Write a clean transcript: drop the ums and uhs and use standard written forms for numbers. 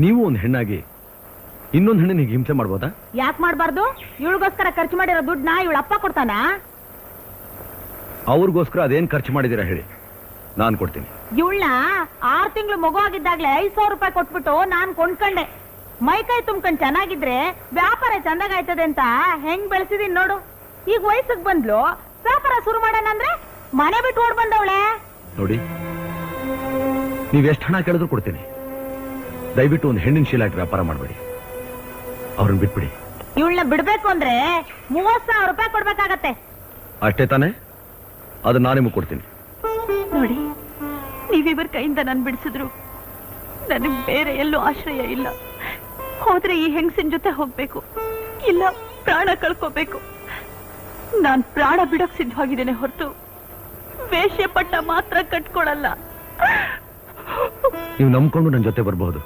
ನೀವು ಒಂದು ಹೆಣ್ಣಾಗಿ ಇನ್ನೊಂದು ಹೆಣ್ಣಿಗೆ ಹಿಂಸೆ ಮಾಡ್ಬೋದಾ? ಯಾಕೆ ಮಾಡಬಾರ್ದು? ಇವಳಿಗೋಸ್ಕರ ಖರ್ಚು ಮಾಡಿರೋ ದುಡ್ಡನ್ನ ಇವಳ ಅಪ್ಪ ಕೊಡ್ತಾನ? ಅವ್ರಿಗೋಸ್ಕರ ಅದೇನ್ ಖರ್ಚು ಮಾಡಿದೀರಾ ಹೇಳಿ, ನಾನ್ ಕೊಡ್ತೀನಿ. ಇವಳನ್ನ 6 ತಿಂಗಳು ಮಗು ಆಗಿದ್ದಾಗ್ಲೇ 5,000 ರೂಪಾಯಿ ಕೊಟ್ಬಿಟ್ಟು ನಾನ್ ಕೊಂಡ್ಕೊಂಡೆ. ಮೈಕೈ ತುಂಬ್ಕೊಂಡ್ ಚೆನ್ನಾಗಿದ್ರೆ ವ್ಯಾಪಾರ ಚಂದಾಗಾಯ್ತದೆ ಅಂತ ಹೆಂಗ್ ಬೆಳೆಸಿದೀನಿ ನೋಡು. ಈಗ ವಯಸ್ಸಿಗೆ ಬಂದ್ಲು, ವ್ಯಾಪಾರ ಶುರು ಮಾಡೋಣ ಅಂದ್ರೆ ಮನೆ ಬಿಟ್ಟು ಓಡ್ ಬಂದವಳೆ. ನೋಡಿ, ನೀವ್ ಎಷ್ಟು ಹಣ ಕೇಳಿದ್ರು ಕೊಡ್ತೀನಿ. ದಯವಿಟ್ಟು ಒಂದು ಹೆಣ್ಣಿನ ಶೀಲಾಗಿ ವ್ಯಾಪಾರ ಮಾಡಬೇಡಿ, ಅವ್ರನ್ನ ಬಿಟ್ಬಿಡಿ. ಇವಳನ್ನ ಬಿಡ್ಬೇಕು ಅಂದ್ರೆ 30,000 ರೂಪಾಯಿ ಕೊಡ್ಬೇಕಾಗತ್ತೆ. ಅಷ್ಟೇ ತಾನೇ? ಅದು ನಾನು ನಿಮಗೆ ಕೊಡ್ತೀನಿ. ನೋಡಿ, ನೀವಿವರ ಕೈಯಿಂದ ನಾನು ಬಿಡಿಸಿದ್ರು ನನಗೆ ಬೇರೆ ಎಲ್ಲೂ ಆಶ್ರಯ ಇಲ್ಲ. ಹೋದ್ರೆ ಈ ಹೆಂಗಸಿನ ಜೊತೆ ಹೋಗ್ಬೇಕು, ಇಲ್ಲ ಪ್ರಾಣ ಕಳ್ಕೋಬೇಕು. ನಾನ್ ಪ್ರಾಣ ಬಿಡಕ್ ಸಿದ್ಧವಾಗಿದ್ದೇನೆ ಹೊರತು ವೇಶ್ಯ ಪಟ್ಟ ಮಾತ್ರ ಕಟ್ಕೊಳಲ್ಲ. ನೀವು ನಂಬ್ಕೊಂಡು ನನ್ನ ಜೊತೆ ಬರಬಹುದು,